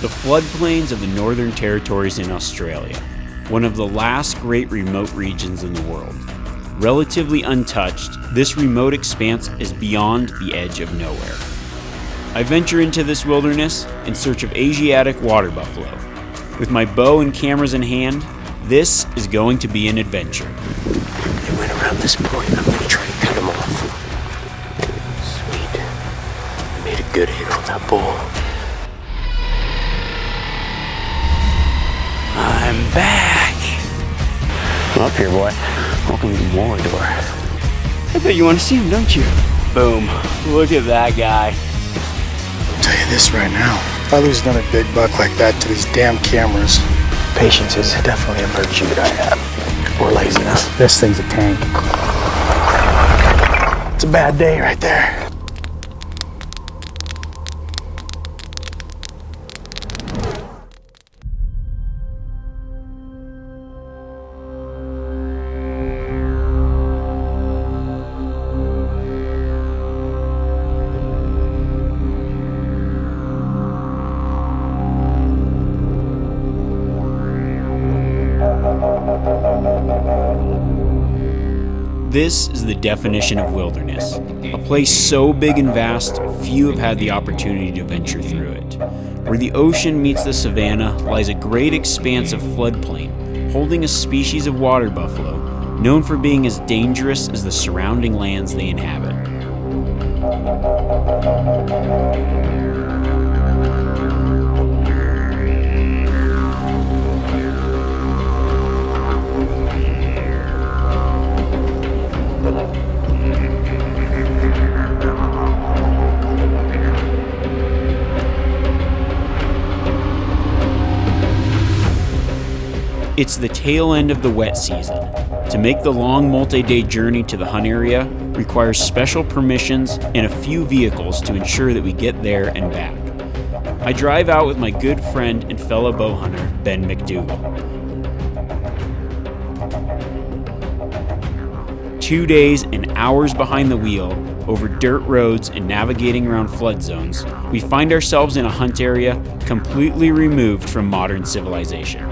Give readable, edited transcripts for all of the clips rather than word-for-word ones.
The floodplains of the Northern Territories in Australia, one of the last great remote regions in the world. Relatively untouched, this remote expanse is beyond the edge of nowhere. I venture into this wilderness in search of Asiatic water buffalo. With my bow and cameras in hand, this is going to be an adventure. They went around this point. I'm going to try to cut them off. Sweet. I made a good hit on that bull. I'm back. Come up here, boy. Welcome to Mordor. I bet you want to see him, don't you? Boom. Look at that guy. I'll tell you this right now. If I lose another big buck like that to these damn cameras. Patience is definitely a virtue that I have. Or laziness. This thing's a tank. It's a bad day right there. This is the definition of wilderness, a place so big and vast, few have had the opportunity to venture through it. Where the ocean meets the savanna lies a great expanse of floodplain, holding a species of water buffalo, known for being as dangerous as the surrounding lands they inhabit. It's the tail end of the wet season. To make the long multi-day journey to the hunt area requires special permissions and a few vehicles to ensure that we get there and back. I drive out with my good friend and fellow bow hunter, Ben McDougall. 2 days and hours behind the wheel, over dirt roads and navigating around flood zones, we find ourselves in a hunt area completely removed from modern civilization.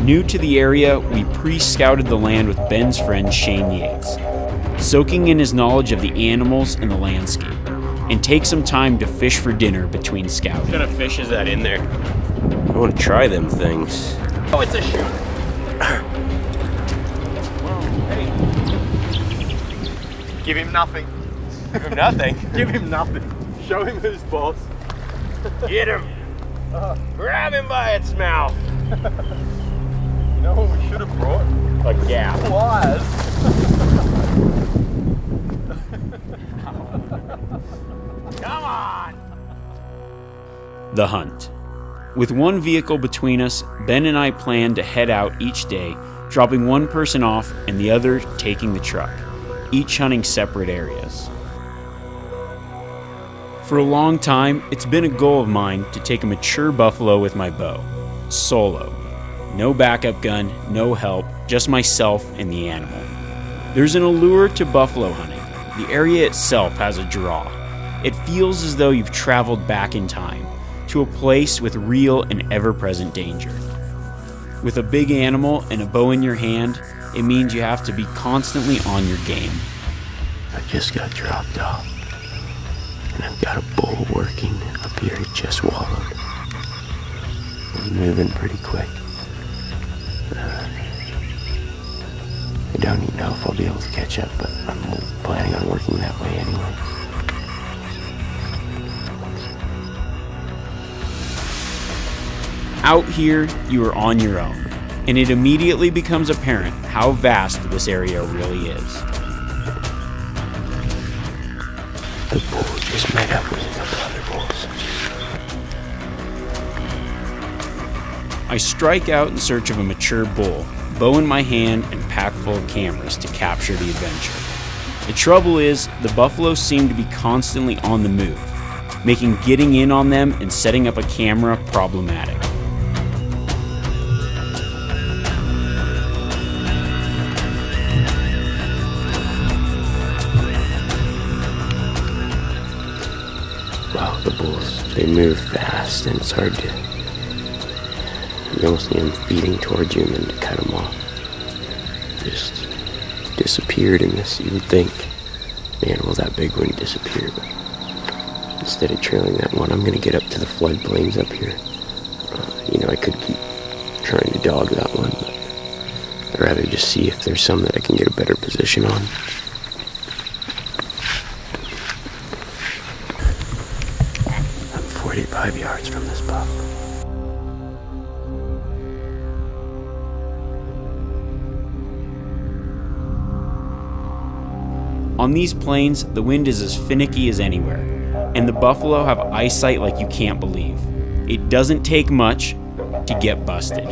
New to the area, we pre-scouted the land with Ben's friend Shane Yates, soaking in his knowledge of the animals and the landscape, and take some time to fish for dinner between scouting. What kind of fish is that in there? I want to try them things. Oh, it's a shoot. Hey. Give him nothing. Give him nothing. Give him nothing. Show him who's boss. Get him. Grab him by its mouth. You know what we should have brought? A gap. Pliers. Come on. The hunt. With one vehicle between us, Ben and I plan to head out each day, dropping one person off and the other taking the truck, each hunting separate areas. For a long time, it's been a goal of mine to take a mature buffalo with my bow, solo. No backup gun, no help, just myself and the animal. There's an allure to buffalo hunting. The area itself has a draw. It feels as though you've traveled back in time, to a place with real and ever-present danger. With a big animal and a bow in your hand, it means you have to be constantly on your game. I just got dropped off, and I've got a bull working up here he just wallowed. He's moving pretty quick. I don't even know if I'll be able to catch up, but I'm planning on working that way anyway. Out here, you are on your own, and it immediately becomes apparent how vast this area really is. The bull just met up with a couple other bulls. I strike out in search of a mature bull, bow in my hand and pack full of cameras to capture the adventure. The trouble is, the buffalo seem to be constantly on the move. making getting in on them and setting up a camera problematic. Wow, the bulls, they move fast and it's hard to, you almost need them feeding towards you and then to cut them off. Just disappeared in this. You would think an animal that big wouldn't disappear, but instead of trailing that one, I'm going to get up to the floodplains up here. I could keep trying to dog that one, but I'd rather just see if there's some that I can get a better position on. I'm 45 yards from this buck. On these plains, the wind is as finicky as anywhere, and the buffalo have eyesight like you can't believe. It doesn't take much to get busted.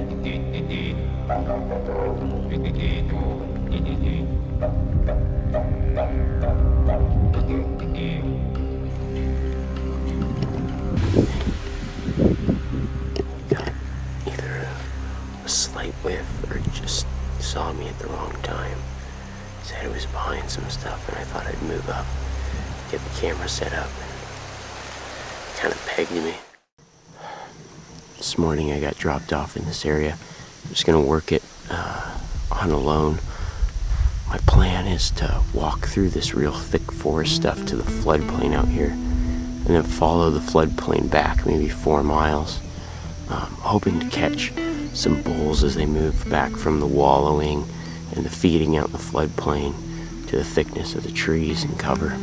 Got either a slight whiff or just saw me at the wrong time. Said it was behind some stuff, and I thought I'd move up, get the camera set up, and kind of pegged me. This morning I got dropped off in this area. I'm just gonna work it on alone. My plan is to walk through this real thick forest stuff to the floodplain out here, and then follow the floodplain back maybe 4 miles, hoping to catch some bulls as they move back from the wallowing and the feeding out in the floodplain to the thickness of the trees and cover.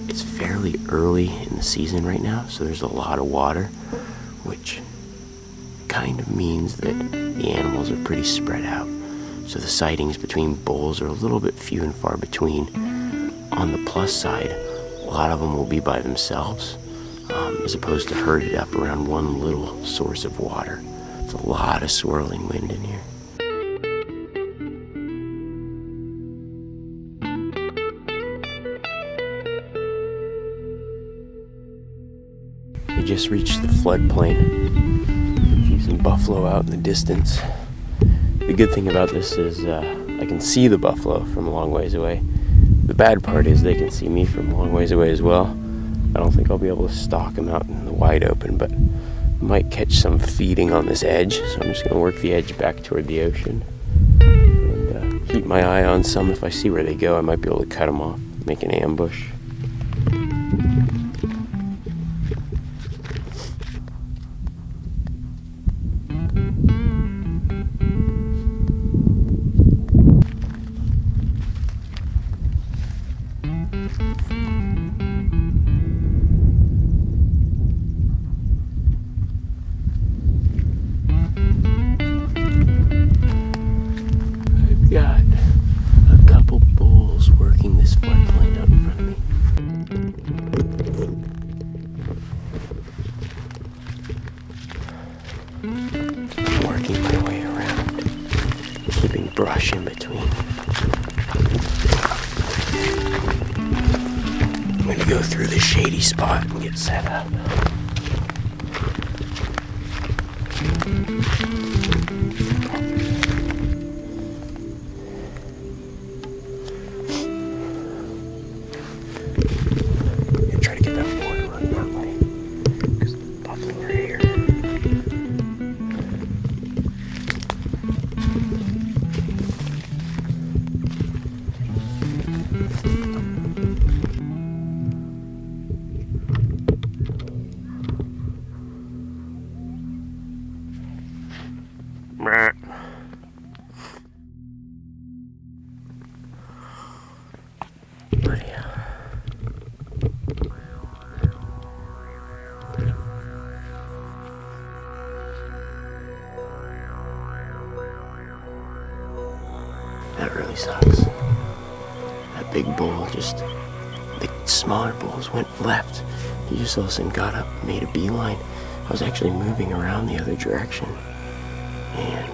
It's fairly early in the season right now, so there's a lot of water, which kind of means that the animals are pretty spread out. So the sightings between bulls are a little bit few and far between. On the plus side, a lot of them will be by themselves, as opposed to herded up around one little source of water. It's a lot of swirling wind in here. We just reached the floodplain. See some buffalo out in the distance. The good thing about this is I can see the buffalo from a long ways away. The bad part is they can see me from a long ways away as well. I don't think I'll be able to stalk them out in the wide open, but might catch some feeding on this edge, so I'm just going to work the edge back toward the ocean and keep my eye on some. If I see where they go, I might be able to cut them off, make an ambush. Got a couple bulls working this floodplain out in front of me. I'm working my way around, keeping brush in between. I'm gonna go through this shady spot and get set up. That really sucks. That big bull the smaller bulls went left. He just all of a sudden got up, made a beeline. I was actually moving around the other direction, and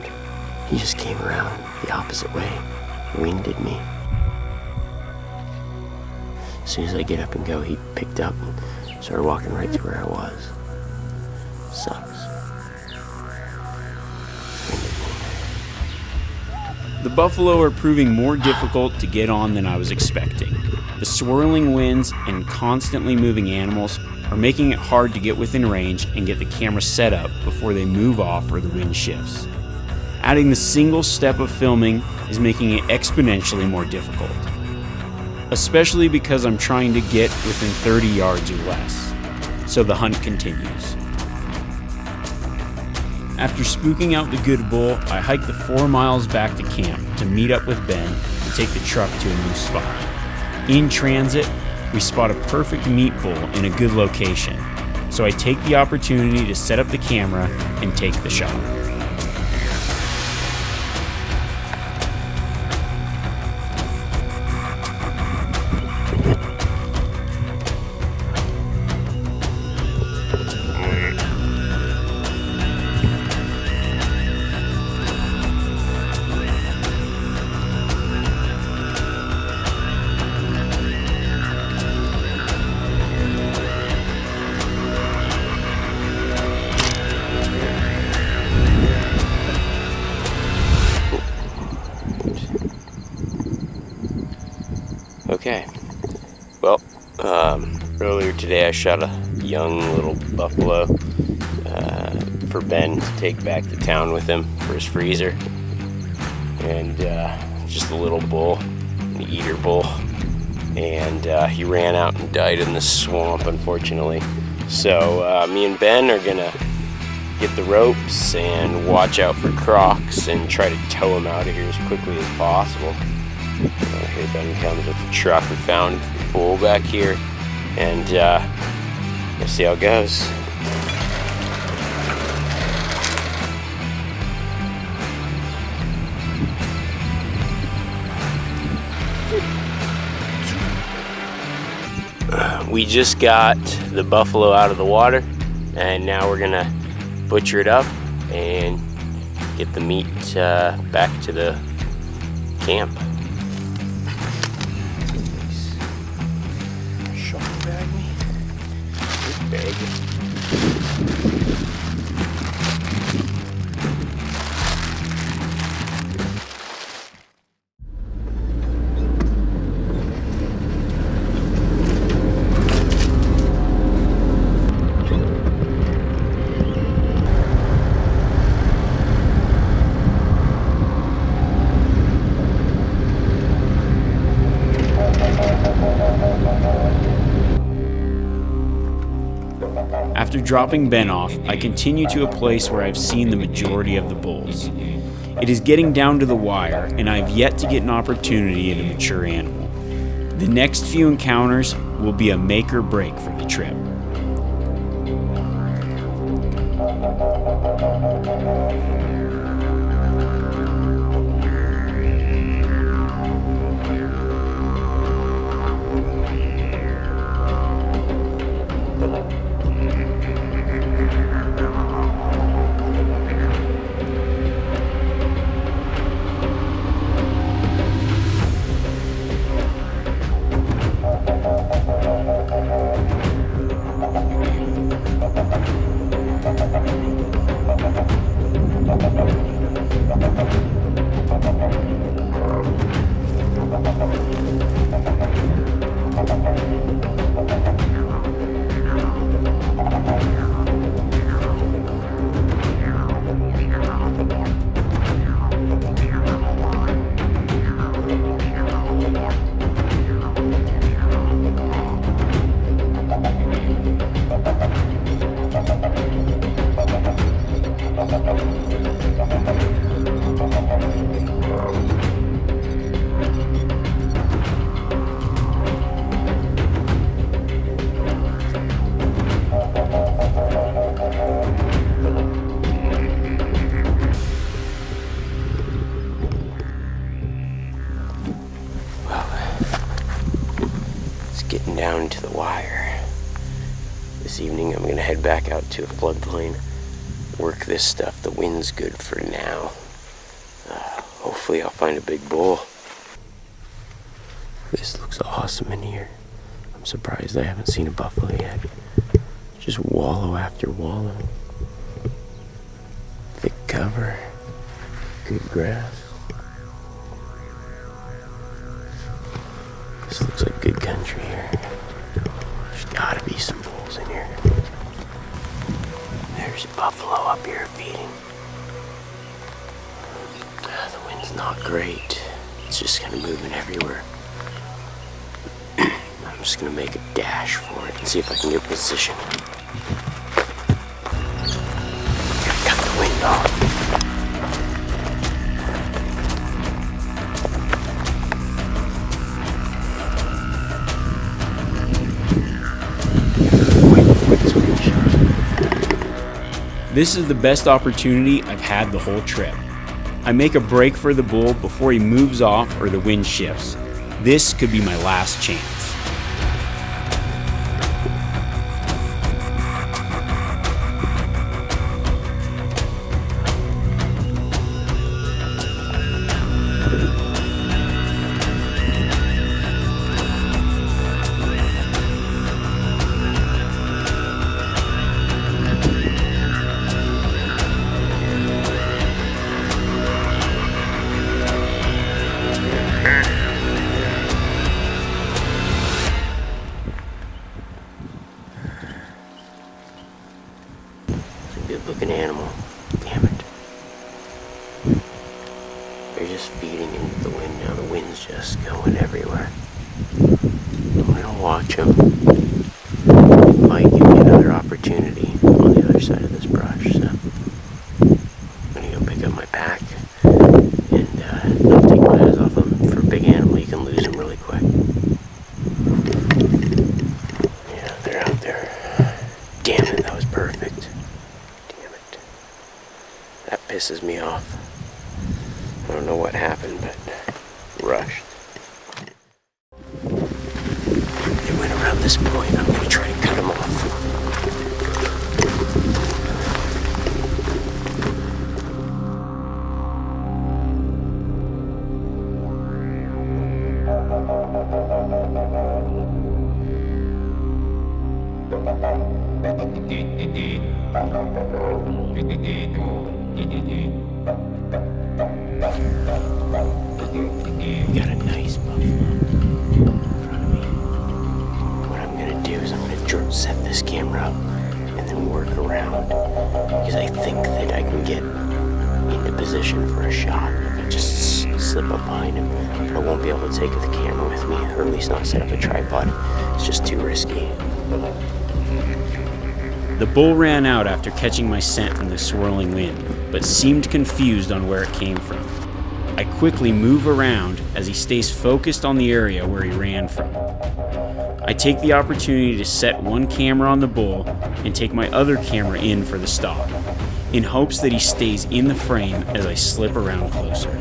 he just came around the opposite way, winded me. As soon as I get up and go, he picked up and started walking right to where I was. Sucks. The buffalo are proving more difficult to get on than I was expecting. The swirling winds and constantly moving animals are making it hard to get within range and get the camera set up before they move off or the wind shifts. Adding the single step of filming is making it exponentially more difficult, especially because I'm trying to get within 30 yards or less. So the hunt continues. After spooking out the good bull, I hike the 4 miles back to camp to meet up with Ben and take the truck to a new spot. In transit, we spot a perfect meat bull in a good location, so I take the opportunity to set up the camera and take the shot. Okay, well, earlier today I shot a young little buffalo for Ben to take back to town with him for his freezer, and just a little bull, an eater bull, and he ran out and died in the swamp, unfortunately. So me and Ben are gonna get the ropes and watch out for crocs and try to tow him out of here as quickly as possible. Here Ben comes with the truck. We found the bull back here, and we'll see how it goes. We just got the buffalo out of the water, and now we're gonna butcher it up and get the meat back to the camp. Bag. After dropping Ben off, I continue to a place where I've seen the majority of the bulls. It is getting down to the wire, and I've yet to get an opportunity at a mature animal. The next few encounters will be a make or break for the trip. Getting down to the wire. This evening I'm gonna head back out to a floodplain, work this stuff. The wind's good for now. Hopefully I'll find a big bull. This looks awesome in here. I'm surprised I haven't seen a buffalo yet. Just wallow after wallow. Thick cover. Good grass. This looks like good country here. There's gotta be some bulls in here. There's buffalo up here feeding. The wind's not great. It's just kind of moving everywhere. I'm just gonna make a dash for it and see if I can get position. Cut the wind off. This is the best opportunity I've had the whole trip. I make a break for the bull before he moves off or the wind shifts. This could be my last chance. Good looking animal. Damn it. They're just feeding into the wind now. The wind's just going everywhere. I'm gonna watch them. Might give me another opportunity on the other side of this brush. So I'm gonna go pick up my pack and not take my eyes off them. For a big animal, you can lose them really quick. Yeah, they're out there. Damn it, that was perfect. That pisses me off. I don't know what happened, but rushed. They went around this point. I'm gonna try to cut them off. We got a nice buffalo in front of me. What I'm gonna do is I'm gonna set this camera up and then work around, because I think that I can get into position for a shot and just slip up behind him. But I won't be able to take the camera with me, or at least not set up a tripod. It's just too risky. The bull ran out after catching my scent in the swirling wind, but seemed confused on where it came from. I quickly move around as he stays focused on the area where he ran from. I take the opportunity to set one camera on the bull and take my other camera in for the stop, in hopes that he stays in the frame as I slip around closer.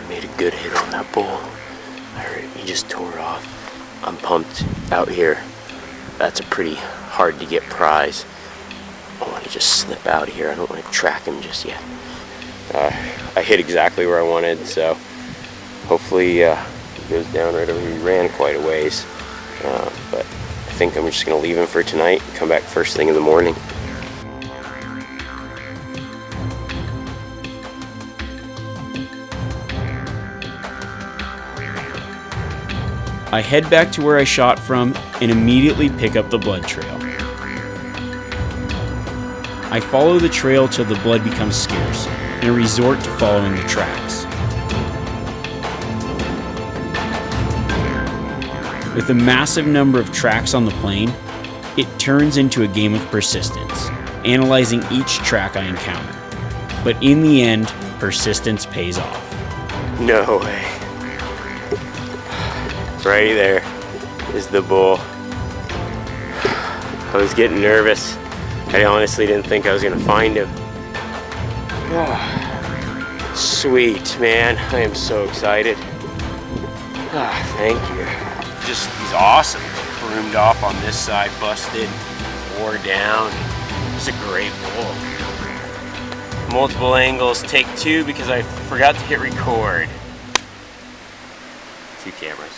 Made a good hit on that bull. I heard he just tore off. I'm pumped out here. That's a pretty hard to get prize. I want to just slip out here. I don't want to track him just yet. I hit exactly where I wanted, so hopefully he goes down right over here. He ran quite a ways, but I think I'm just gonna leave him for tonight and come back first thing in the morning. I head back to where I shot from and immediately pick up the blood trail. I follow the trail till the blood becomes scarce and resort to following the tracks. With a massive number of tracks on the plain, it turns into a game of persistence, analyzing each track I encounter. But in the end, persistence pays off. No way. Right there is the bull. I was getting nervous. I honestly didn't think I was gonna find him. Oh, sweet, man. I am so excited. Oh, thank you. He's awesome. Broomed off on this side, busted, wore down. It's a great bull. Multiple angles, take 2 because I forgot to hit record. 2 cameras.